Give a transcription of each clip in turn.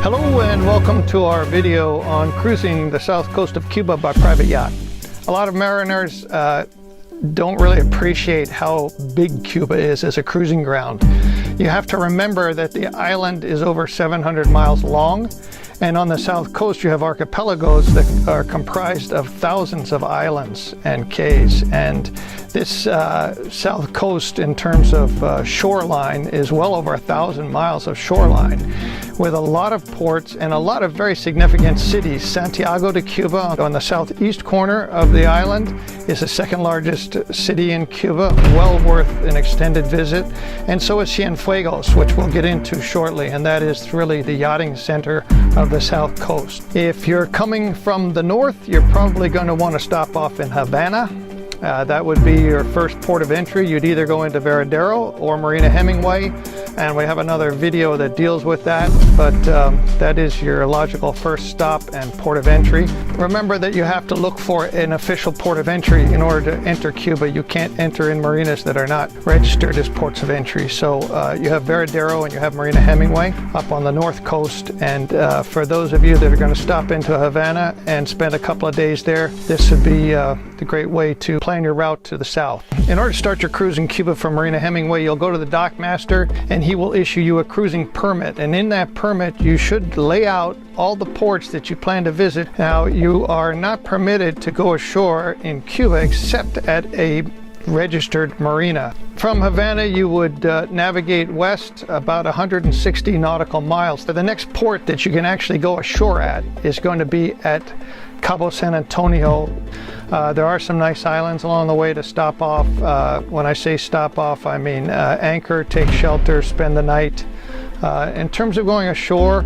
Hello and welcome to our video on cruising the south coast of Cuba by private yacht. A lot of mariners don't really appreciate how big Cuba is as a cruising ground. You have to remember that the island is over 700 miles long, and on the south coast you have archipelagos that are comprised of thousands of islands and cays. And this south coast, in terms of shoreline, is well over 1,000 miles of shoreline, with a lot of ports and a lot of very significant cities. Santiago De Cuba, on the southeast corner of the island, is the second largest city in Cuba, well worth an extended visit. And so is Cienfuegos, which we'll get into shortly, and that is really the yachting center of the south coast. If you're coming from the north, you're probably going to want to stop off in Havana. That would be your first port of entry. You'd either go into Varadero or Marina Hemingway, and we have another video that deals with that, but that is your logical first stop and port of entry. Remember that you have to look for an official port of entry in order to enter Cuba. You can't enter in marinas that are not registered as ports of entry. So you have Varadero and you have Marina Hemingway up on the north coast, and for those of you that are going to stop into Havana and spend a couple of days there, this would be the great way to plan your route to the south. In order to start your cruise in Cuba from Marina Hemingway, you'll go to the dock master and he will issue you a cruising permit, and in that permit you should lay out all the ports that you plan to visit. Now, you are not permitted to go ashore in Cuba except at a registered marina. From Havana you would navigate west about 160 nautical miles. The next port that you can actually go ashore at is going to be at Cabo San Antonio. There are some nice islands along the way to stop off. When I say stop off, I mean anchor, take shelter, spend the night. In terms of going ashore,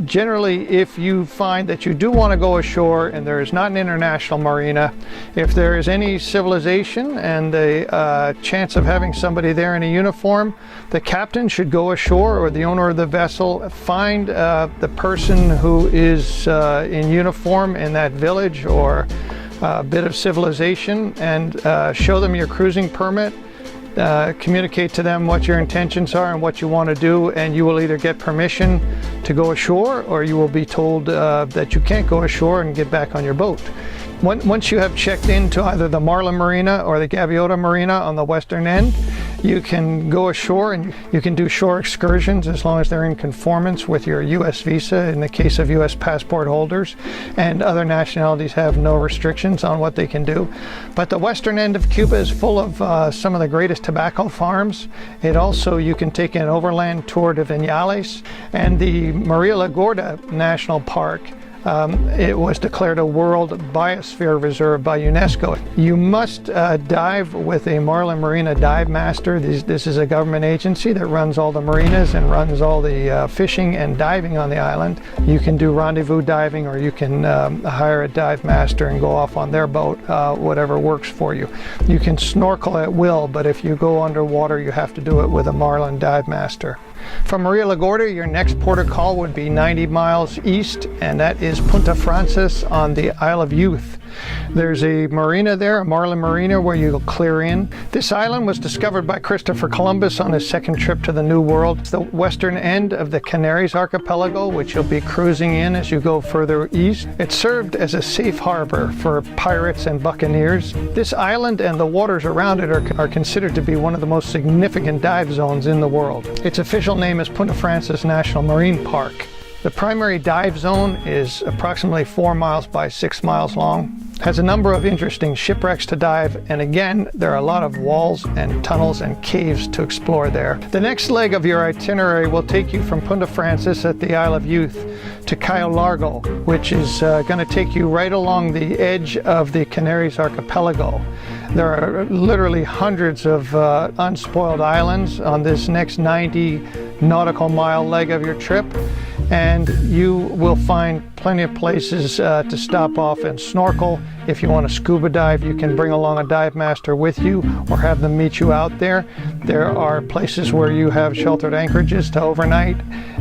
generally, if you find that you do want to go ashore and there is not an international marina, if there is any civilization and the chance of having somebody there in a uniform, the captain should go ashore, or the owner of the vessel, find the person who is in uniform in that village or bit of civilization, and show them your cruising permit. Communicate to them what your intentions are and what you want to do, and you will either get permission to go ashore, or you will be told that you can't go ashore and get back on your boat. Once you have checked into either the Marlin Marina or the Gaviota Marina on the western end, you can go ashore and you can do shore excursions as long as they're in conformance with your U.S. visa in the case of U.S. passport holders, and other nationalities have no restrictions on what they can do. But the western end of Cuba is full of some of the greatest tobacco farms. It also, you can take an overland tour to Vinales, and the Maria La Gorda National Park. It was declared a World Biosphere Reserve by UNESCO. You must dive with a Marlin Marina dive master. This is a government agency that runs all the marinas and runs all the fishing and diving on the island. You can do rendezvous diving, or you can hire a dive master and go off on their boat, whatever works for you. You can snorkel at will, but if you go underwater, you have to do it with a Marlin dive master. From Maria La Gorda, your next port of call would be 90 miles east, and that is Punta Francis on the Isle of Youth. There's a marina there, a Marlin Marina, where you'll clear in. This island was discovered by Christopher Columbus on his second trip to the New World. It's the western end of the Canaries archipelago, which you'll be cruising in as you go further east. It served as a safe harbor for pirates and buccaneers. This island and the waters around it are considered to be one of the most significant dive zones in the world. Its official name is Punta Francis National Marine Park. The primary dive zone is approximately 4 miles by 6 miles long. Has a number of interesting shipwrecks to dive, and again, there are a lot of walls and tunnels and caves to explore there. The next leg of your itinerary will take you from Punta Francis at the Isle of Youth to Cayo Largo, which is going to take you right along the edge of the Canaries archipelago. There are literally hundreds of unspoiled islands on this next 90 nautical mile leg of your trip, and you will find plenty of places to stop off and snorkel. If you want to scuba dive, you can bring along a dive master with you or have them meet you out there. There are places where you have sheltered anchorages to overnight,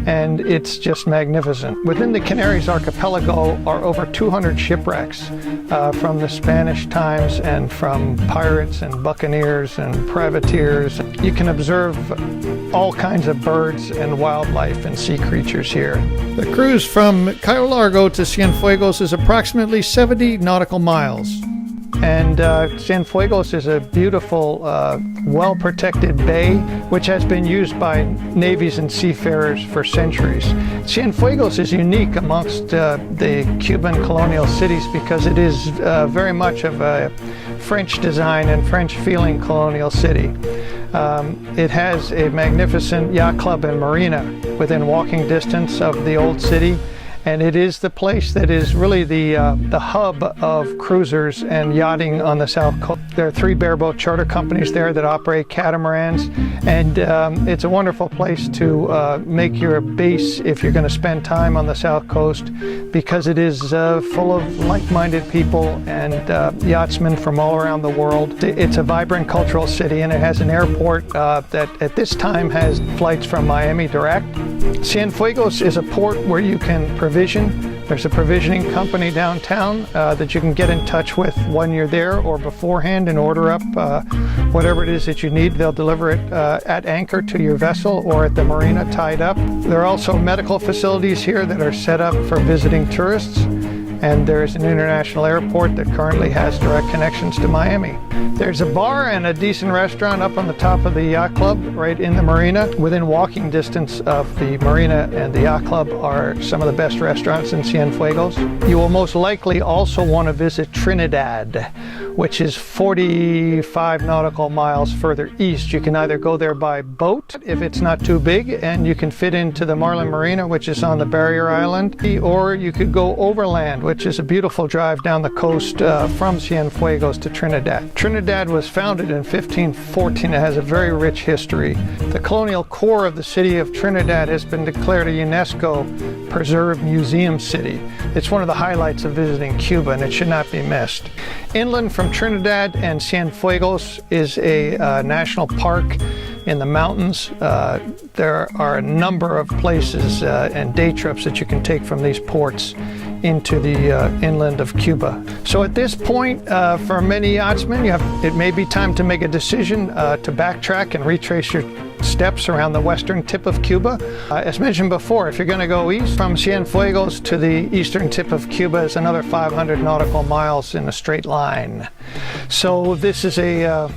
and it's just magnificent. Within the Canaries archipelago are over 200 shipwrecks from the Spanish times and from and pirates and buccaneers and privateers. You can observe all kinds of birds and wildlife and sea creatures here. The cruise from Cayo Largo to Cienfuegos is approximately 70 nautical miles. And Cienfuegos is a beautiful, well-protected bay, which has been used by navies and seafarers for centuries. Cienfuegos is unique amongst the Cuban colonial cities because it is very much of a French design and French-feeling colonial city. It has a magnificent yacht club and marina within walking distance of the old city. And it is the place that is really the hub of cruisers and yachting on the South Coast. There are 3 bareboat charter companies there that operate catamarans, and it's a wonderful place to make your base if you're going to spend time on the South Coast, because it is full of like-minded people and yachtsmen from all around the world. It's a vibrant cultural city, and it has an airport that at this time has flights from Miami direct. Cienfuegos is a port where you can provision. There's a provisioning company downtown that you can get in touch with when you're there or beforehand and order up whatever it is that you need. They'll deliver it at anchor to your vessel or at the marina tied up. There are also medical facilities here that are set up for visiting tourists. And there's an international airport that currently has direct connections to Miami. There's a bar and a decent restaurant up on the top of the yacht club right in the marina. Within walking distance of the marina and the yacht club are some of the best restaurants in Cienfuegos. You will most likely also want to visit Trinidad, which is 45 nautical miles further east. You can either go there by boat if it's not too big, and you can fit into the Marlin Marina, which is on the barrier island, or you could go overland, which is a beautiful drive down the coast from Cienfuegos to Trinidad. Trinidad was founded in 1514. It has a very rich history. The colonial core of the city of Trinidad has been declared a UNESCO Preserved Museum City. It's one of the highlights of visiting Cuba, and it should not be missed. Inland from Trinidad and Cienfuegos is a national park in the mountains. There are a number of places and day trips that you can take from these ports into the inland of Cuba. So at this point, for many yachtsmen, it may be time to make a decision to backtrack and retrace your steps around the western tip of Cuba. As mentioned before, if you're going to go east from Cienfuegos to the eastern tip of Cuba is another 500 nautical miles in a straight line. So this is a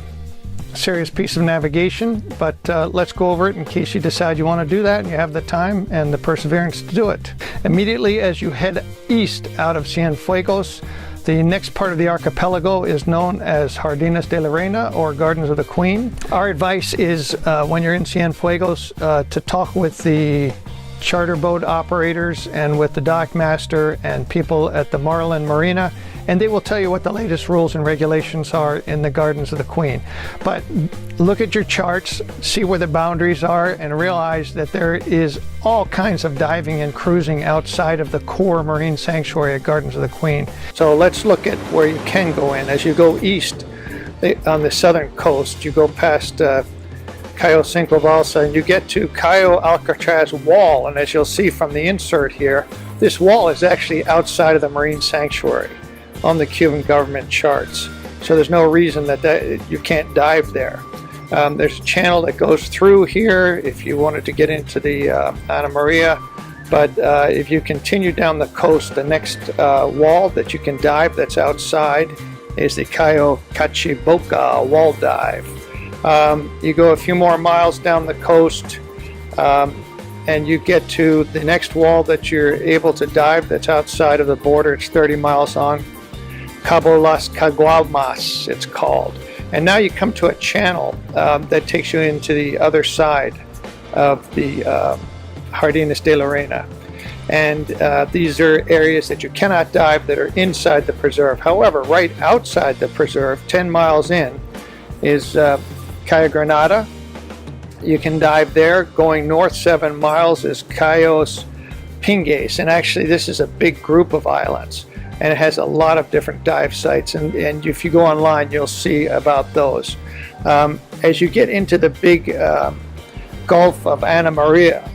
serious piece of navigation, but let's go over it in case you decide you want to do that and you have the time and the perseverance to do it. Immediately as you head east out of Cienfuegos, the next part of the archipelago is known as Jardines de la Reina, or Gardens of the Queen. Our advice is when you're in Cienfuegos to talk with the charter boat operators and with the dock master and people at the Marlin Marina, and they will tell you what the latest rules and regulations are in the Gardens of the Queen. But look at your charts, see where the boundaries are, and realize that there is all kinds of diving and cruising outside of the core marine sanctuary at Gardens of the Queen. So let's look at where you can go in. As you go east on the southern coast, you go past Cayo Cinco Balsa, and you get to Cayo Alcatraz Wall. And as you'll see from the insert here, this wall is actually outside of the marine sanctuary on the Cuban government charts. So there's no reason that you can't dive there. There's a channel that goes through here if you wanted to get into the Ana Maria. But if you continue down the coast, the next wall that you can dive that's outside is the Cayo Cachiboca wall dive. You go a few more miles down the coast and you get to the next wall that you're able to dive that's outside of the border. It's 30 miles on. Cabo Las Caguamas, it's called. And now you come to a channel that takes you into the other side of the Jardines de la Reina. And these are areas that you cannot dive that are inside the preserve. However, right outside the preserve, 10 miles in, is Cayo Granada. You can dive there. Going north 7 miles is Cayos Pingues. And actually, this is a big group of islands. And it has a lot of different dive sites, and if you go online you'll see about those. As you get into the big Gulf of Ana Maria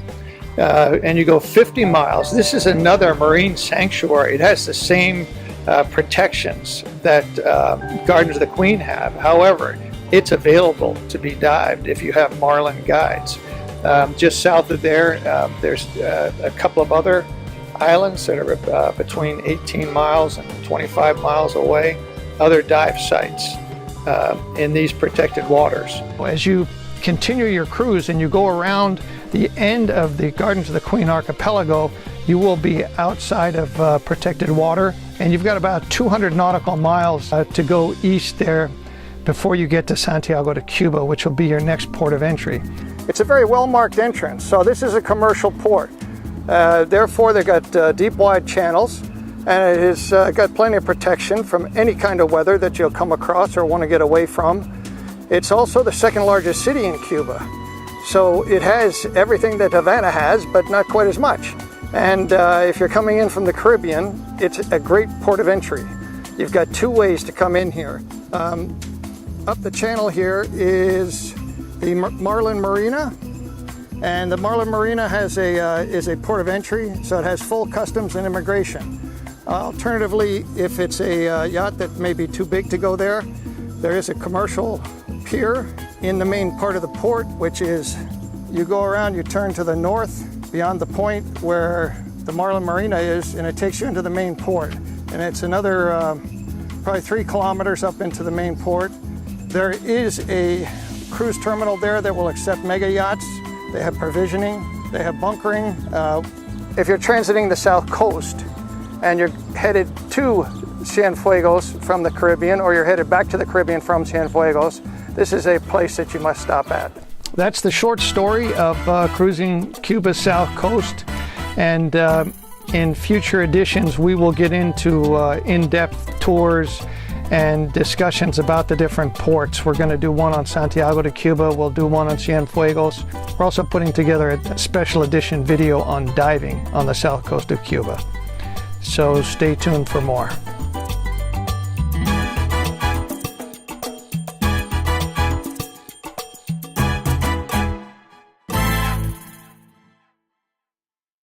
and you go 50 miles, this is another marine sanctuary. It has the same protections that Gardens of the Queen have. However, it's available to be dived if you have Marlin guides. Just south of there, there's a couple of other islands that are between 18 miles and 25 miles away, other dive sites in these protected waters. As you continue your cruise and you go around the end of the Gardens of the Queen archipelago, you will be outside of protected water, and you've got about 200 nautical miles to go east there before you get to Santiago de Cuba, which will be your next port of entry. It's a very well-marked entrance, so this is a commercial port. Therefore, they've got deep, wide channels, and it has got plenty of protection from any kind of weather that you'll come across or want to get away from. It's also the second largest city in Cuba, so it has everything that Havana has, but not quite as much. And if you're coming in from the Caribbean, it's a great port of entry. You've got two ways to come in here. Up the channel here is the Marlin Marina, and the Marlin Marina is a port of entry, so it has full customs and immigration. Alternatively, if it's a yacht that may be too big to go there, there is a commercial pier in the main part of the port, which is, you go around, you turn to the north beyond the point where the Marlin Marina is, and it takes you into the main port. And it's another probably 3 kilometers up into the main port. There is a cruise terminal there that will accept mega yachts. They have provisioning, they have bunkering. If you're transiting the south coast and you're headed to Cienfuegos from the Caribbean, or you're headed back to the Caribbean from Cienfuegos, this is a place that you must stop at. That's the short story of cruising Cuba's south coast, and in future editions we will get into in-depth tours and discussions about the different ports. We're going to do one on Santiago de Cuba, we'll do one on Cienfuegos. We're also putting together a special edition video on diving on the south coast of Cuba. So stay tuned for more.